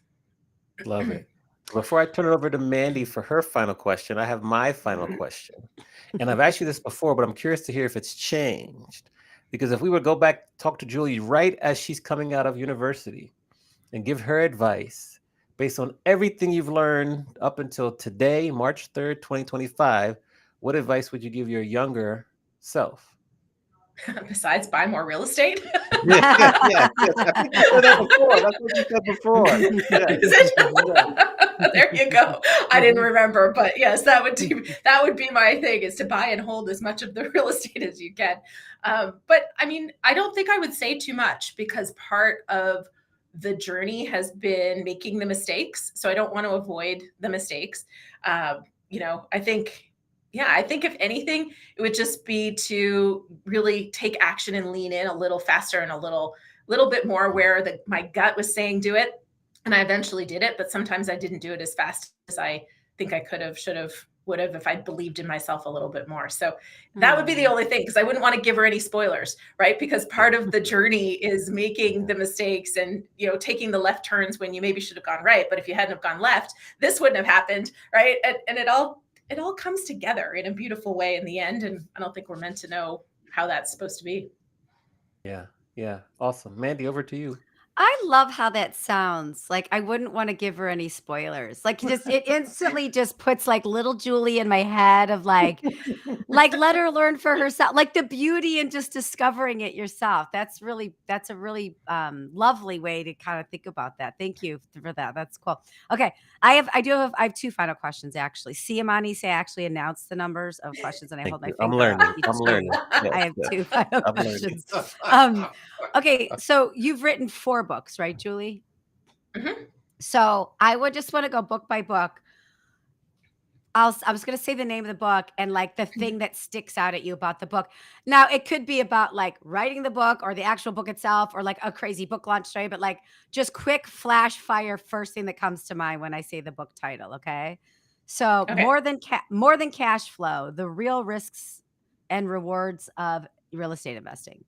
Love it. Before I turn it over to Mandy for her final question, I have my final question. And I've asked you this before, but I'm curious to hear if it's changed. Because if we would go back, talk to Julie right as she's coming out of university and give her advice based on everything you've learned up until today, March 3rd, 2025, what advice would you give your younger self? Besides, buy more real estate. Yes. I think you said that before. That's what you said before. Yes. Is it? There you go. I didn't remember, but yes, that would be my thing, is to buy and hold as much of the real estate as you can. But I mean, I don't think I would say too much, because part of the journey has been making the mistakes. So I don't want to avoid the mistakes. I think, yeah, I think if anything, it would just be to really take action and lean in a little faster and a little bit more, where my gut was saying do it. And I eventually did it, but sometimes I didn't do it as fast as I think I could have, should have, would have, if I believed in myself a little bit more. So that would be the only thing, because I wouldn't want to give her any spoilers, right? Because part of the journey is making the mistakes and, taking the left turns when you maybe should have gone right. But if you hadn't have gone left, this wouldn't have happened, right? And it all comes together in a beautiful way in the end. And I don't think we're meant to know how that's supposed to be. Yeah. Awesome. Mandy, over to you. I love how that sounds. Like, I wouldn't want to give her any spoilers. Like, it instantly just puts like little Julie in my head of like let her learn for herself, like the beauty in just discovering it yourself. That's a really lovely way to kind of think about that. Thank you for that. That's cool. Okay. I have two final questions, actually. See, Amani, say I actually announced the numbers of questions and I Thank hold my you. finger I'm learning. on each I'm two. learning. Yes, I have yes. two final I'm learning. questions. Okay, so you've written 4 books, right, Julie? Mm-hmm. So I would just want to go book by book. I was going to say the name of the book and like the thing that sticks out at you about the book. Now, it could be about like writing the book or the actual book itself, or like a crazy book launch story, but like just quick flash fire, first thing that comes to mind when I say the book title. Okay. So Okay. more than cash flow, the real risks and rewards of real estate investing.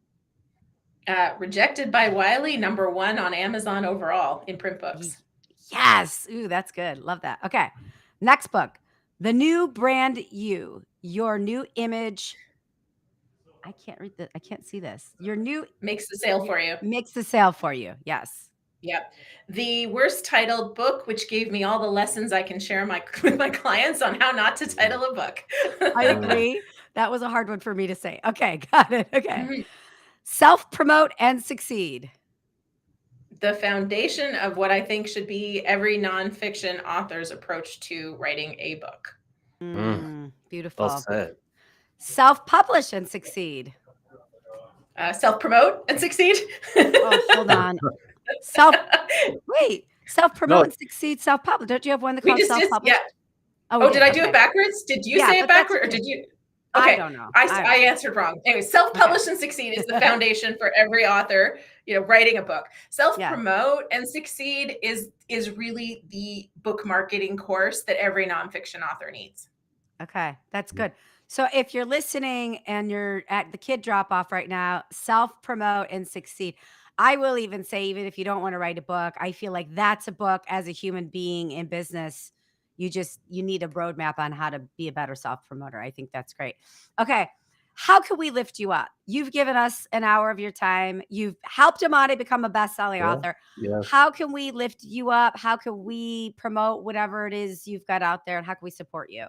Rejected by Wiley, #1 on Amazon overall in print books. Yes. Ooh, that's good. Love that. Okay. Next book. The New Brand You, Your New Image. I can't read I can't see this. Your new Makes the sale for you. makes the sale for you. Yes. Yep. The worst titled book, which gave me all the lessons I can share with my clients on how not to title a book. I agree. That was a hard one for me to say. Okay, got it. Okay. Self-promote and succeed. The foundation of what I think should be every nonfiction author's approach to writing a book. Beautiful. Well said. Self-publish and succeed. Self-promote and succeed. Oh, hold on. Self-promote and succeed, self-publish. Don't you have one that calls self-publish? Yeah. Oh, did I do it backwards? Did you say it backwards, or did you? Okay. I don't know. I answered wrong. Anyway, self-publish and succeed is the foundation for every author, writing a book. Self-promote and succeed is really the book marketing course that every nonfiction author needs. Okay, that's good. So if you're listening and you're at the kid drop off right now, self-promote and succeed. I will even say, even if you don't want to write a book, I feel like that's a book as a human being in business. You need a roadmap on how to be a better self-promoter. I think that's great. Okay. How can we lift you up? You've given us an hour of your time. You've helped Amani become a best-selling author. Yes. How can we lift you up? How can we promote whatever it is you've got out there? And how can we support you?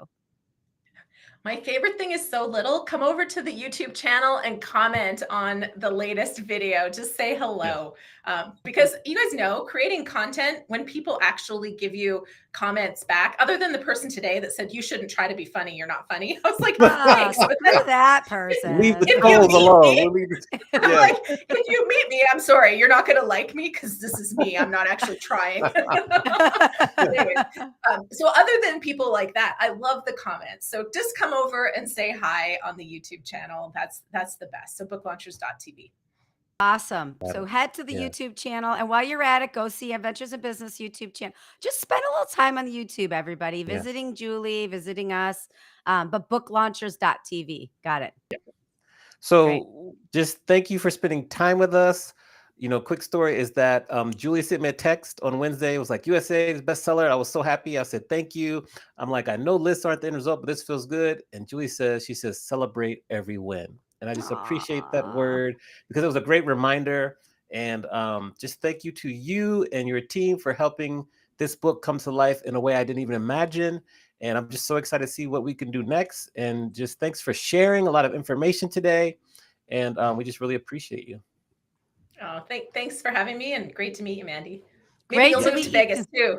My favorite thing is so little. Come over to the YouTube channel and comment on the latest video. Just say hello. Because you guys know, creating content, when people actually give you comments back, other than the person today that said you shouldn't try to be funny, you're not funny. I was like, Oh, thanks. But screw that Leave the person. if you trolls meet alone. me, We'll leave the, I'm yeah. like, if you meet me, I'm sorry, you're not going to like me because this is me. I'm not actually trying. Anyway, so other than people like that, I love the comments. So just come over and say hi on the YouTube channel. That's the best. So booklaunchers.tv. Awesome. Got So it. head to the Yeah. YouTube channel, and while you're at it, go see Adventures in Business YouTube channel. Just spend a little time on the YouTube, everybody, Yeah. visiting Julie, visiting us. But booklaunchers.tv. Got it. Great. So just thank you for spending time with us. Quick story is that Julie sent me a text on Wednesday. It was like, USA is bestseller. I was so happy. I said, thank you. I'm like, I know lists aren't the end result, but this feels good. And Julie says, she says, celebrate every win. And I just appreciate that Aw. word because it was a great reminder. And just thank you to you and your team for helping this book come to life in a way I didn't even imagine. And I'm just so excited to see what we can do next. And just thanks for sharing a lot of information today. And we just really appreciate you. Oh, thanks for having me, and great to meet you, Mandy. Maybe Great you'll to move meet to you Vegas too.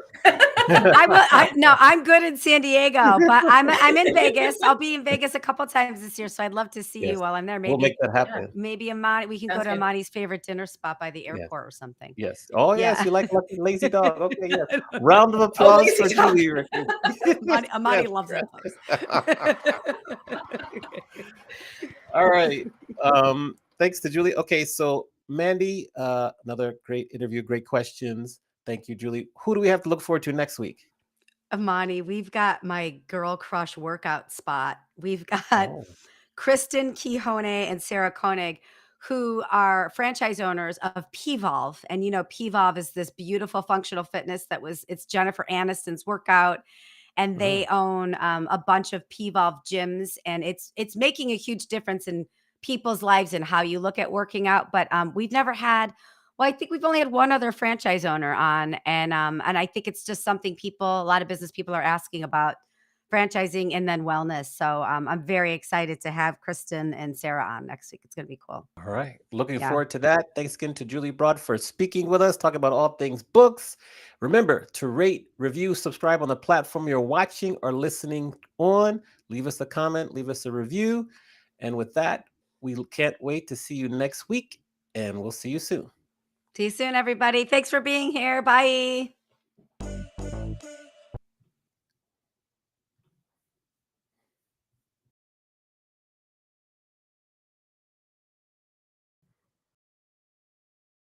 I will. No, I'm good in San Diego, but I'm in Vegas. I'll be in Vegas a couple times this year, so I'd love to see Yes, you while I'm there. we'll make that Yeah, happen. Maybe Amani. We can go sounds to good. Amani's favorite dinner spot by the Yes, airport or something. yes. Oh, yes, Yeah. you like lucky lazy dog. Okay, yes. Round of Oh, applause for lazy dog. Julie Rickard. Amani Yes, loves it. all right. Thanks to Julie. Okay, so Mandy, another great interview, great questions. Thank you, Julie. Who do we have to look forward to next week? Amani, we've got my girl crush workout spot. We've got Oh, Kristen Kihone and Sarah Koenig, who are franchise owners of Pvolve. And Pvolve is this beautiful functional fitness it's Jennifer Aniston's workout. And they own a bunch of Pvolve gyms, and it's making a huge difference in people's lives and how you look at working out. But we've never had. Well, I think we've only had one other franchise owner on, and I think it's just something a lot of business people are asking about franchising and then wellness. So I'm very excited to have Kristen and Sarah on next week. It's going to be cool. all right. Looking Yeah. forward to that. Thanks again to Julie Broad for speaking with us, talking about all things books. Remember to rate, review, subscribe on the platform you're watching or listening on. Leave us a comment, leave us a review. And with that, we can't wait to see you next week, and we'll see you soon. See you soon, everybody. Thanks for being here. Bye.